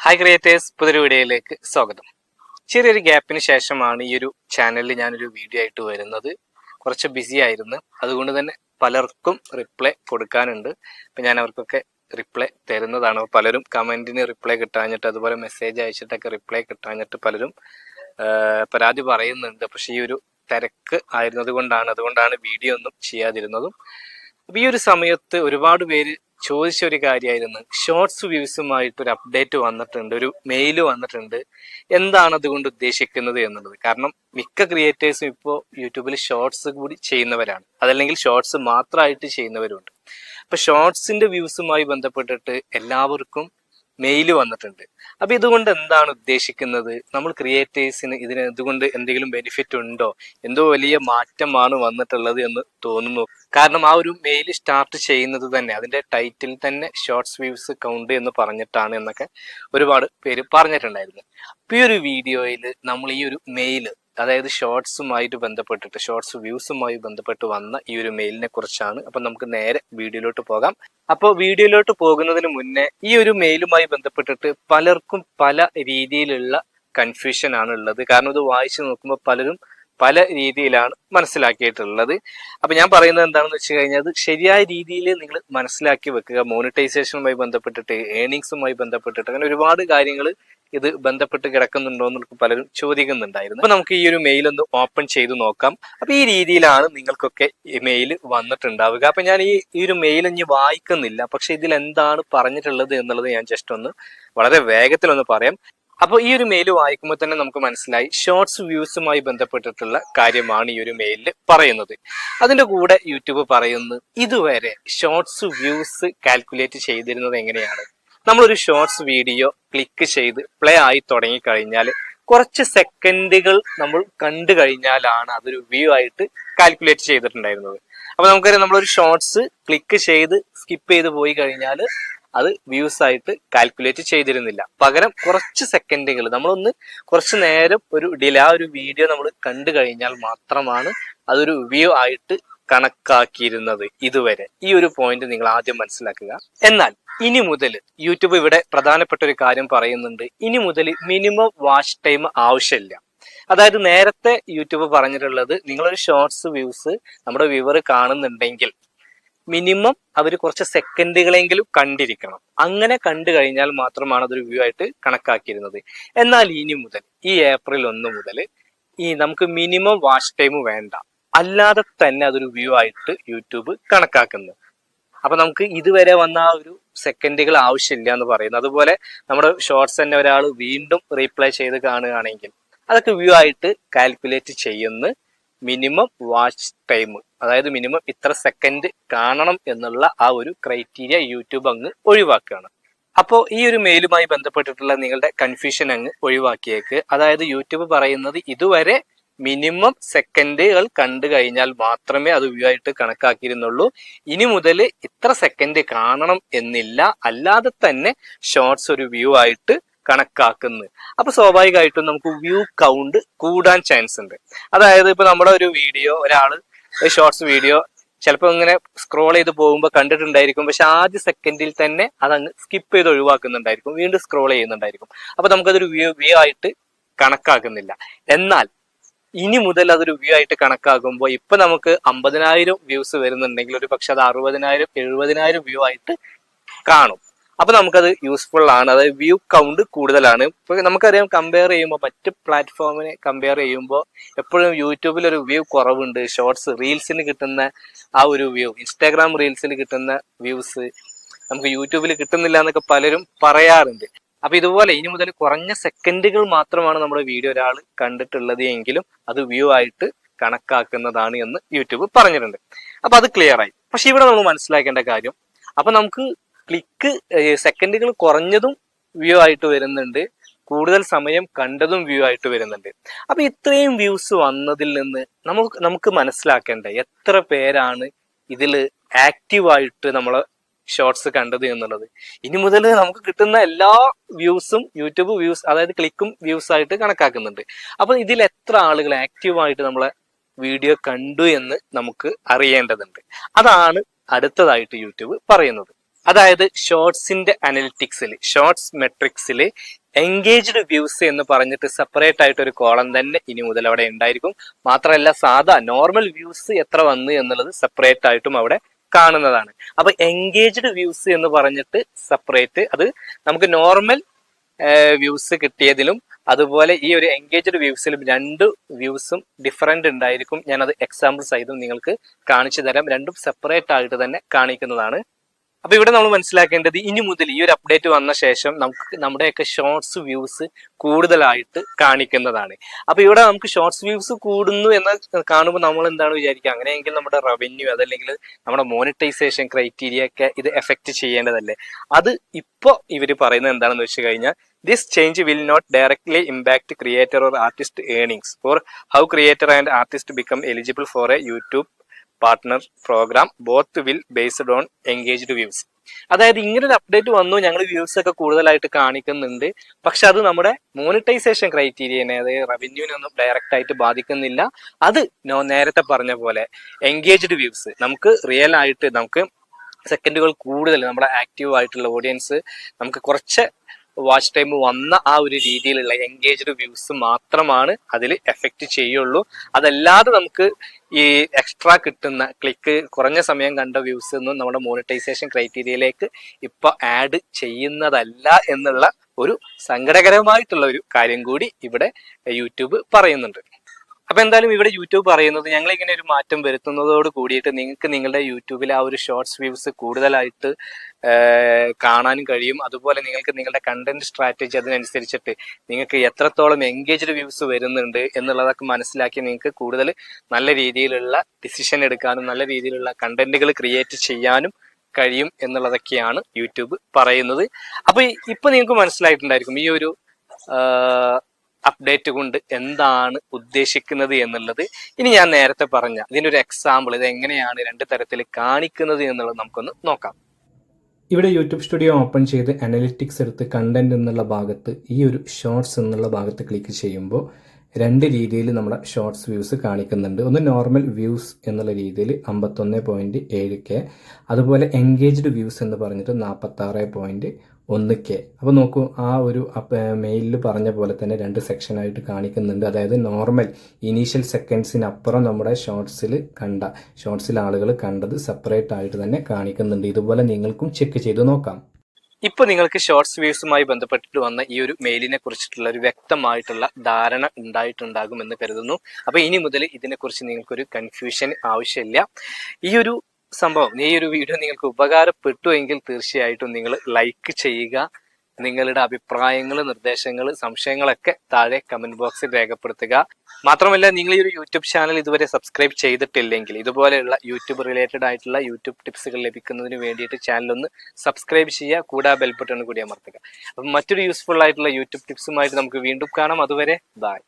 Hi creators, പുതിയൊരു വീഡിയോയിലേക്ക് സ്വാഗതം. ചെറിയൊരു ഗ്യാപ്പിന് ശേഷമാണ് ഈ ഒരു ചാനലിൽ ഞാനൊരു വീഡിയോ ആയിട്ട് വരുന്നത്. കുറച്ച് ബിസി ആയിരുന്നു, അതുകൊണ്ട് തന്നെ പലർക്കും റിപ്ലൈ കൊടുക്കാനുണ്ട്. അപ്പം ഞാൻ അവർക്കൊക്കെ റിപ്ലൈ തരുന്നതാണ്. പലരും കമൻറ്റിന് റിപ്ലൈ കിട്ടാഞ്ഞിട്ട്, അതുപോലെ മെസ്സേജ് അയച്ചിട്ടൊക്കെ റിപ്ലൈ കിട്ടാഞ്ഞിട്ട് പലരും പരാതി പറയുന്നുണ്ട്. പക്ഷേ ഈ ഒരു തിരക്ക് അതുകൊണ്ടാണ് വീഡിയോ ഒന്നും ചെയ്യാതിരുന്നതും. അപ്പം ഈ ഒരു സമയത്ത് ഒരുപാട് പേര് ചോദിച്ച ഒരു കാര്യമായിരുന്നു, ഷോർട്സ് വ്യൂസുമായിട്ട് ഒരു അപ്ഡേറ്റ് വന്നിട്ടുണ്ട്, ഒരു മെയിൽ വന്നിട്ടുണ്ട്, എന്താണ് അതുകൊണ്ട് ഉദ്ദേശിക്കുന്നത് എന്നുള്ളത്. കാരണം മിക്ക ക്രിയേറ്റേഴ്സും ഇപ്പോൾ യൂട്യൂബിൽ ഷോർട്സ് കൂടി ചെയ്യുന്നവരാണ്, അതല്ലെങ്കിൽ ഷോർട്സ് മാത്രമായിട്ട് ചെയ്യുന്നവരുണ്ട്. അപ്പൊ ഷോർട്സിന്റെ വ്യൂസുമായി ബന്ധപ്പെട്ടിട്ട് എല്ലാവർക്കും മെയിൽ വന്നിട്ടുണ്ട്. അപ്പൊ ഇതുകൊണ്ട് എന്താണ് ഉദ്ദേശിക്കുന്നത്, നമ്മൾ ക്രിയേറ്റേഴ്സിന് ഇതുകൊണ്ട് എന്തെങ്കിലും ബെനിഫിറ്റ് ഉണ്ടോ, എന്തോ വലിയ മാറ്റമാണ് വന്നിട്ടുള്ളത് എന്ന് തോന്നുന്നു. കാരണം ആ ഒരു മെയിൽ സ്റ്റാർട്ട് ചെയ്യുന്നത് തന്നെ അതിന്റെ ടൈറ്റിൽ തന്നെ ഷോർട്സ് വ്യൂസ് കൗണ്ട് എന്ന് പറഞ്ഞിട്ടാണ് എന്നൊക്കെ ഒരുപാട് പേര് പറഞ്ഞിട്ടുണ്ടായിരുന്നു. അപ്പൊ ഈ ഒരു വീഡിയോയിൽ നമ്മൾ ഈ ഒരു മെയില്, അതായത് ഷോർട്സുമായിട്ട് ബന്ധപ്പെട്ടിട്ട്, ഷോർട്സ് വ്യൂസുമായി ബന്ധപ്പെട്ട് വന്ന ഈ ഒരു മെയിലിനെ കുറിച്ചാണ്. അപ്പൊ നമുക്ക് നേരെ വീഡിയോയിലോട്ട് പോകാം. അപ്പോൾ വീഡിയോയിലോട്ട് പോകുന്നതിന് മുന്നേ ഈ ഒരു മെയിലുമായി ബന്ധപ്പെട്ടിട്ട് പലർക്കും പല രീതിയിലുള്ള കൺഫ്യൂഷൻ ആണ് ഉള്ളത്. കാരണം ഇത് വായിച്ചു നോക്കുമ്പോൾ പലരും പല രീതിയിലാണ് മനസ്സിലാക്കിയിട്ടുള്ളത്. അപ്പൊ ഞാൻ പറയുന്നത് എന്താണെന്ന് വെച്ച് കഴിഞ്ഞാൽ, അത് ശരിയായ രീതിയിൽ നിങ്ങൾ മനസ്സിലാക്കി വെക്കുക. മോണിറ്റൈസേഷനുമായി ബന്ധപ്പെട്ടിട്ട്, ഏണിങ്സുമായി ബന്ധപ്പെട്ടിട്ട്, അങ്ങനെ ഒരുപാട് കാര്യങ്ങൾ ഇത് ബന്ധപ്പെട്ട് കിടക്കുന്നുണ്ടോ എന്ന് പലരും ചോദിക്കുന്നുണ്ടായിരുന്നു. അപ്പൊ നമുക്ക് ഈ ഒരു മെയിൽ ഒന്ന് ഓപ്പൺ ചെയ്ത് നോക്കാം. അപ്പൊ ഈ രീതിയിലാണ് നിങ്ങൾക്കൊക്കെ ഈ മെയിൽ വന്നിട്ടുണ്ടാവുക. അപ്പൊ ഞാൻ ഈ ഒരു മെയിൽ ഇനി വായിക്കുന്നില്ല, പക്ഷെ ഇതിൽ എന്താണ് പറഞ്ഞിട്ടുള്ളത് എന്നുള്ളത് ഞാൻ ജസ്റ്റ് ഒന്ന് വളരെ വേഗത്തിലൊന്ന് പറയാം. അപ്പോൾ ഈ ഒരു മെയിൽ വായിക്കുമ്പോൾ തന്നെ നമുക്ക് മനസ്സിലായി, ഷോർട്സ് വ്യൂസുമായി ബന്ധപ്പെട്ടിട്ടുള്ള കാര്യമാണ് ഈ ഒരു മെയിലിൽ പറയുന്നത്. അതിന്റെ കൂടെ യൂട്യൂബ് പറയുന്നു, ഇതുവരെ ഷോർട്സ് വ്യൂസ് കാൽക്കുലേറ്റ് ചെയ്തിരുന്നത് എങ്ങനെയാണ്, നമ്മളൊരു ഷോർട്സ് വീഡിയോ ക്ലിക്ക് ചെയ്ത് പ്ലേ ആയി തുടങ്ങിക്കഴിഞ്ഞാൽ കുറച്ച് സെക്കൻഡുകൾ നമ്മൾ കണ്ടു കഴിഞ്ഞാലാണ് അതൊരു വ്യൂ ആയിട്ട് കാൽക്കുലേറ്റ് ചെയ്തിട്ടുണ്ടായിരുന്നത്. അപ്പൊ നമുക്കറിയാം, നമ്മളൊരു ഷോർട്സ് ക്ലിക്ക് ചെയ്ത് സ്കിപ്പ് ചെയ്ത് പോയി കഴിഞ്ഞാൽ അത് വ്യൂസ് ആയിട്ട് കാൽക്കുലേറ്റ് ചെയ്തിരുന്നില്ല. പകരം കുറച്ച് സെക്കൻഡുകൾ നമ്മളൊന്ന് കുറച്ച് നേരം ആ ഒരു വീഡിയോ നമ്മൾ കണ്ടു കഴിഞ്ഞാൽ മാത്രമാണ് അതൊരു വ്യൂ ആയിട്ട് കണക്കാക്കിയിരുന്നത് ഇതുവരെ. ഈ ഒരു പോയിന്റ് നിങ്ങൾ ആദ്യം മനസ്സിലാക്കുക. എന്നാൽ ഇനി മുതൽ യൂട്യൂബ് ഇവിടെ പ്രധാനപ്പെട്ട ഒരു കാര്യം പറയുന്നുണ്ട്, ഇനി മുതൽ മിനിമം വാച്ച് ടൈം ആവശ്യമില്ല. അതായത് നേരത്തെ യൂട്യൂബ് പറഞ്ഞിട്ടുള്ളത്, നിങ്ങളൊരു ഷോർട്സ് വ്യൂസ് നമ്മുടെ വ്യൂവർ കാണുന്നുണ്ടെങ്കിൽ മിനിമം അവർ കുറച്ച് സെക്കൻഡുകളെങ്കിലും കണ്ടിരിക്കണം. അങ്ങനെ കണ്ടു കഴിഞ്ഞാൽ മാത്രമാണ് അതൊരു വ്യൂ ആയിട്ട് കണക്കാക്കിയിരുന്നത്. എന്നാൽ ഇനി മുതൽ, ഈ ഏപ്രിൽ 1 മുതൽ നമുക്ക് മിനിമം വാച്ച് ടൈം വേണ്ട, അല്ലാതെ തന്നെ അതൊരു വ്യൂ ആയിട്ട് യൂട്യൂബ് കണക്കാക്കുന്നു. അപ്പൊ നമുക്ക് ഇതുവരെ വന്ന ആ ഒരു സെക്കൻഡുകൾ ആവശ്യമില്ല എന്ന് പറയുന്നു. അതുപോലെ നമ്മുടെ ഷോർട്സ് തന്നെ ഒരാൾ വീണ്ടും റീപ്ലൈ ചെയ്ത് കാണുകയാണെങ്കിൽ അതൊക്കെ വ്യൂ ആയിട്ട് കാൽക്കുലേറ്റ് ചെയ്യുന്ന മിനിമം വാച്ച് ടൈം, അതായത് മിനിമം ഇത്ര സെക്കൻഡ് കാണണം എന്നുള്ള ആ ഒരു ക്രൈറ്റീരിയ യൂട്യൂബ് അങ്ങ് ഒഴിവാക്കുകയാണ്. അപ്പോൾ ഈ ഒരു മെയിലുമായി ബന്ധപ്പെട്ടിട്ടുള്ള നിങ്ങളുടെ കൺഫ്യൂഷൻ അങ്ങ് ഒഴിവാക്കിയേക്ക്. അതായത് യൂട്യൂബ് പറയുന്നത് ഇതുവരെ മിനിമം സെക്കൻഡുകൾ കണ്ടു കഴിഞ്ഞാൽ മാത്രമേ അത് വ്യൂ ആയിട്ട് കണക്കാക്കിയിരുന്നുള്ളൂ. ഇനി മുതൽ ഇത്ര സെക്കൻഡ് കാണണം എന്നില്ല, അല്ലാതെ തന്നെ ഷോർട്സ് ഒരു വ്യൂ ആയിട്ട് കണക്കാക്കുന്നു. അപ്പൊ സ്വാഭാവികമായിട്ടും നമുക്ക് വ്യൂ കൗണ്ട് കൂടാൻ ചാൻസ് ഉണ്ട്. അതായത് ഇപ്പൊ നമ്മുടെ ഒരു വീഡിയോ ഒരാള് ഷോർട്സ് വീഡിയോ ചിലപ്പോൾ ഇങ്ങനെ സ്ക്രോൾ ചെയ്ത് പോകുമ്പോൾ കണ്ടിട്ടുണ്ടായിരിക്കും, പക്ഷെ ആദ്യ സെക്കൻഡിൽ തന്നെ അതങ്ങ് സ്കിപ്പ് ചെയ്ത് ഒഴിവാക്കുന്നുണ്ടായിരിക്കും, വീണ്ടും സ്ക്രോൾ ചെയ്യുന്നുണ്ടായിരിക്കും. അപ്പൊ നമുക്കതൊരു വ്യൂ ആയിട്ട് കണക്കാക്കുന്നില്ല. എന്നാൽ ഇനി മുതൽ അതൊരു വ്യൂ ആയിട്ട് കണക്കാക്കുമ്പോൾ ഇപ്പൊ നമുക്ക് 50,000 വ്യൂസ് വരുന്നുണ്ടെങ്കിൽ ഒരു പക്ഷെ അത് 60,000 70,000 വ്യൂ ആയിട്ട് കാണും. അപ്പൊ നമുക്കത് യൂസ്ഫുൾ ആണ്. അതായത് വ്യൂ കൗണ്ട് കൂടുതലാണ്. ഇപ്പൊ നമുക്കറിയാം, കമ്പയർ ചെയ്യുമ്പോൾ മറ്റ് പ്ലാറ്റ്ഫോമിനെ കമ്പയർ ചെയ്യുമ്പോൾ എപ്പോഴും യൂട്യൂബിൽ ഒരു വ്യൂ കുറവുണ്ട്. ഷോർട്സ് റീൽസിന് കിട്ടുന്ന ആ ഒരു വ്യൂ, ഇൻസ്റ്റാഗ്രാം റീൽസിന് കിട്ടുന്ന വ്യൂസ് നമുക്ക് യൂട്യൂബിൽ കിട്ടുന്നില്ല എന്നൊക്കെ പലരും പറയാറുണ്ട്. അപ്പൊ ഇതുപോലെ ഇനി മുതൽ കുറഞ്ഞ സെക്കൻഡുകൾ മാത്രമാണ് നമ്മുടെ വീഡിയോ ഒരാൾ കണ്ടിട്ടുള്ളത് എങ്കിലും അത് വ്യൂ ആയിട്ട് കണക്കാക്കുന്നതാണ് എന്ന് യൂട്യൂബ് പറഞ്ഞിട്ടുണ്ട്. അപ്പൊ അത് ക്ലിയർ ആയി. പക്ഷെ ഇവിടെ നമ്മൾ മനസ്സിലാക്കേണ്ട കാര്യം, അപ്പൊ നമുക്ക് ക്ലിക്ക് സെക്കൻഡുകൾ കുറഞ്ഞതും വ്യൂ ആയിട്ട് വരുന്നുണ്ട്, കൂടുതൽ സമയം കണ്ടതും വ്യൂ ആയിട്ട് വരുന്നുണ്ട്. അപ്പൊ ഇത്രയും വ്യൂസ് വന്നതിൽ നിന്ന് നമുക്ക് മനസ്സിലാക്കേണ്ട എത്ര പേരാണ് ഇതിൽ ആക്റ്റീവായിട്ട് നമ്മളെ ഷോർട്സ് കണ്ടത് എന്നുള്ളത്. ഇനി മുതൽ നമുക്ക് കിട്ടുന്ന എല്ലാ വ്യൂസും യൂട്യൂബ് വ്യൂസ്, അതായത് ക്ലിക്കും വ്യൂസ് ആയിട്ട് കണക്കാക്കുന്നുണ്ട്. അപ്പൊ ഇതിൽ എത്ര ആളുകൾ ആക്റ്റീവായിട്ട് നമ്മളെ വീഡിയോ കണ്ടു എന്ന് നമുക്ക് അറിയേണ്ടതുണ്ട്. അതാണ് അടുത്തതായിട്ട് യൂട്യൂബ് പറയുന്നത്. അതായത് ഷോർട്സിന്റെ അനലിറ്റിക്സിൽ, ഷോർട്സ് മെട്രിക്സിൽ എൻഗേജ്ഡ് വ്യൂസ് എന്ന് പറഞ്ഞിട്ട് സെപ്പറേറ്റ് ആയിട്ട് ഒരു കോളം തന്നെ ഇനി മുതൽ അവിടെ ഉണ്ടായിരിക്കും. മാത്രമല്ല സാധാ നോർമൽ വ്യൂസ് എത്ര വന്നു എന്നുള്ളത് സെപ്പറേറ്റ് ആയിട്ടും അവിടെ കാണുന്നതാണ്. അപ്പൊ എൻഗേജ്ഡ് വ്യൂസ് എന്ന് പറഞ്ഞിട്ട് സെപ്പറേറ്റ്, അത് നമുക്ക് നോർമൽ വ്യൂസ് കിട്ടിയതിലും അതുപോലെ ഈ ഒരു എൻഗേജ്ഡ് വ്യൂസിലും രണ്ട് വ്യൂസും ഡിഫറെന്റ് ഉണ്ടായിരിക്കും. ഞാനത് എക്സാമ്പിൾ സഹിതം നിങ്ങൾക്ക് കാണിച്ചു തരാം. രണ്ടും സെപ്പറേറ്റ് ആയിട്ട് തന്നെ കാണിക്കുന്നതാണ്. അപ്പൊ ഇവിടെ നമ്മൾ മനസ്സിലാക്കേണ്ടത്, ഇനി മുതൽ ഈ ഒരു അപ്ഡേറ്റ് വന്ന ശേഷം നമുക്ക് നമ്മുടെയൊക്കെ ഷോർട്സ് വ്യൂസ് കൂടുതലായിട്ട് കാണിക്കുന്നതാണ്. അപ്പൊ ഇവിടെ നമുക്ക് ഷോർട്സ് വ്യൂസ് കൂടുന്നു എന്ന് കാണുമ്പോൾ നമ്മൾ എന്താണ് വിചാരിക്കുക, അങ്ങനെയെങ്കിൽ നമ്മുടെ റവന്യൂ അതല്ലെങ്കിൽ നമ്മുടെ മോണിറ്റൈസേഷൻ ക്രൈറ്റീരിയ ഒക്കെ ഇത് എഫക്ട് ചെയ്യേണ്ടതല്ലേ. അത് ഇപ്പൊ ഇവർ പറയുന്നത് എന്താണെന്ന് വെച്ച് കഴിഞ്ഞാൽ, this change will not directly impact creator or artist earnings or how creator and artist become eligible for a YouTube partner program. Both will based on engaged views. അതായത് ഇങ്ങനൊരു അപ്ഡേറ്റ് വന്നു, ഞങ്ങൾ വ്യൂസ് ഒക്കെ കൂടുതലായിട്ട് കാണിക്കുന്നുണ്ട്, പക്ഷെ അത് നമ്മുടെ മോണിറ്റൈസേഷൻ ക്രൈറ്റീരിയനെ, അതായത് റവന്യൂവിനൊന്നും ഡയറക്റ്റ് ആയിട്ട് ബാധിക്കുന്നില്ല. അത് നേരത്തെ പറഞ്ഞ പോലെ എൻഗേജ്ഡ് വ്യൂസ്, നമുക്ക് റിയൽ ആയിട്ട് നമുക്ക് സെക്കൻഡുകൾ കൂടുതൽ നമ്മുടെ ആക്റ്റീവ് ആയിട്ടുള്ള ഓഡിയൻസ്, നമുക്ക് കുറച്ച് വാച്ച് ടൈം വന്ന ആ ഒരു രീതിയിലുള്ള എൻഗേജ്ഡ് വ്യൂസ് മാത്രമാണ് അതിൽ എഫക്റ്റ് ചെയ്യുള്ളൂ. അതല്ലാതെ നമുക്ക് ഈ എക്സ്ട്രാ കിട്ടുന്ന ക്ലിക്ക്, കുറഞ്ഞ സമയം കണ്ട വ്യൂസ് ഒന്നും നമ്മുടെ മോണിറ്റൈസേഷൻ ക്രൈറ്റീരിയയിലേക്ക് ഇപ്പൊ ആഡ് ചെയ്യുന്നതല്ല എന്നുള്ള ഒരു സങ്കടകരമായിട്ടുള്ള ഒരു കാര്യം കൂടി ഇവിടെ യൂട്യൂബ് പറയുന്നുണ്ട്. അപ്പൊ എന്തായാലും ഇവിടെ യൂട്യൂബ് പറയുന്നത്, ഞങ്ങൾ ഇങ്ങനെ ഒരു മാറ്റം വരുത്തുന്നതോട് കൂടിയിട്ട് നിങ്ങൾക്ക് നിങ്ങളുടെ യൂട്യൂബിൽ ആ ഒരു ഷോർട്സ് വ്യൂസ് കൂടുതലായിട്ട് കാണാനും കഴിയും. അതുപോലെ നിങ്ങൾക്ക് നിങ്ങളുടെ കണ്ടന്റ് സ്ട്രാറ്റജി അതിനനുസരിച്ചിട്ട് നിങ്ങൾക്ക് എത്രത്തോളം എൻഗേജ്ഡ് വ്യൂസ് വരുന്നുണ്ട് എന്നുള്ളതൊക്കെ മനസ്സിലാക്കി നിങ്ങൾക്ക് കൂടുതൽ നല്ല രീതിയിലുള്ള ഡിസിഷൻ എടുക്കാനും നല്ല രീതിയിലുള്ള കണ്ടന്റുകൾ ക്രിയേറ്റ് ചെയ്യാനും കഴിയും എന്നുള്ളതൊക്കെയാണ് യൂട്യൂബ് പറയുന്നത്. അപ്പൊ ഇപ്പൊ നിങ്ങൾക്ക് മനസ്സിലായിട്ടുണ്ടായിരിക്കും ഈ ഒരു അപ്ഡേറ്റ് കൊണ്ട് എന്താണ് ഉദ്ദേശിക്കുന്നത് എന്നുള്ളത്. ഇനി ഞാൻ നേരത്തെ പറഞ്ഞ ഇതിനൊരു എക്സാമ്പിൾ, ഇത് എങ്ങനെയാണ് രണ്ട് തരത്തിൽ കാണിക്കുന്നത് എന്നുള്ളത് നമുക്കൊന്ന് നോക്കാം. ഇവിടെ യൂട്യൂബ് സ്റ്റുഡിയോ ഓപ്പൺ ചെയ്ത് അനലിറ്റിക്സ് എടുത്ത് കണ്ടന്റ് എന്നുള്ള ഭാഗത്ത് ഈ ഒരു ഷോർട്സ് എന്നുള്ള ഭാഗത്ത് ക്ലിക്ക് ചെയ്യുമ്പോൾ രണ്ട് രീതിയിൽ നമ്മുടെ ഷോർട്സ് വ്യൂസ് കാണിക്കുന്നുണ്ട്. ഒന്ന് നോർമൽ വ്യൂസ് എന്നുള്ള രീതിയിൽ 51.7K, അതുപോലെ എൻഗേജ്ഡ് വ്യൂസ് എന്ന് പറഞ്ഞിട്ട് 46.1K. അപ്പോൾ നോക്കൂ, ആ ഒരു മെയിലിൽ പറഞ്ഞ പോലെ തന്നെ രണ്ട് സെക്ഷനായിട്ട് കാണിക്കുന്നുണ്ട്. അതായത് നോർമൽ ഇനീഷ്യൽ സെക്കൻഡ്സിനപ്പുറം നമ്മുടെ ഷോർട്സിൽ ആളുകൾ കണ്ടത് സെപ്പറേറ്റ് ആയിട്ട് തന്നെ കാണിക്കുന്നുണ്ട്. ഇതുപോലെ നിങ്ങൾക്കും ചെക്ക് ചെയ്ത് നോക്കാം. ഇപ്പൊ നിങ്ങൾക്ക് ഷോർട്സ് വ്യൂസുമായി ബന്ധപ്പെട്ടിട്ട് വന്ന ഈ ഒരു മെയിലിനെ കുറിച്ചിട്ടുള്ള ഒരു വ്യക്തമായിട്ടുള്ള ധാരണ ഉണ്ടായിട്ടുണ്ടാകും എന്ന് കരുതുന്നു. അപ്പൊ ഇനി മുതൽ ഇതിനെക്കുറിച്ച് നിങ്ങൾക്കൊരു കൺഫ്യൂഷൻ ആവശ്യമില്ല. ഈ ഒരു സംഭവം, ഈ ഒരു വീഡിയോ നിങ്ങൾക്ക് ഉപകാരപ്പെട്ടു എങ്കിൽ തീർച്ചയായിട്ടും നിങ്ങൾ ലൈക്ക് ചെയ്യുക. നിങ്ങളുടെ അഭിപ്രായങ്ങൾ, നിർദ്ദേശങ്ങൾ, സംശയങ്ങളൊക്കെ താഴെ കമന്റ് ബോക്സിൽ രേഖപ്പെടുത്തുക. മാത്രമല്ല, നിങ്ങൾ ഈ ഒരു യൂട്യൂബ് ചാനൽ ഇതുവരെ സബ്സ്ക്രൈബ് ചെയ്തിട്ടില്ലെങ്കിൽ ഇതുപോലെയുള്ള യൂട്യൂബ് റിലേറ്റഡ് ആയിട്ടുള്ള യൂട്യൂബ് ടിപ്സുകൾ ലഭിക്കുന്നതിന് വേണ്ടിയിട്ട് ചാനൽ ഒന്ന് സബ്സ്ക്രൈബ് ചെയ്യുക, കൂടാതെ ബെൽ ബട്ടൺ കൂടി അമർത്തുക. അപ്പം മറ്റൊരു യൂസ്ഫുൾ ആയിട്ടുള്ള യൂട്യൂബ് ടിപ്സുമായിട്ട് നമുക്ക് വീണ്ടും കാണാം. അതുവരെ ബൈ.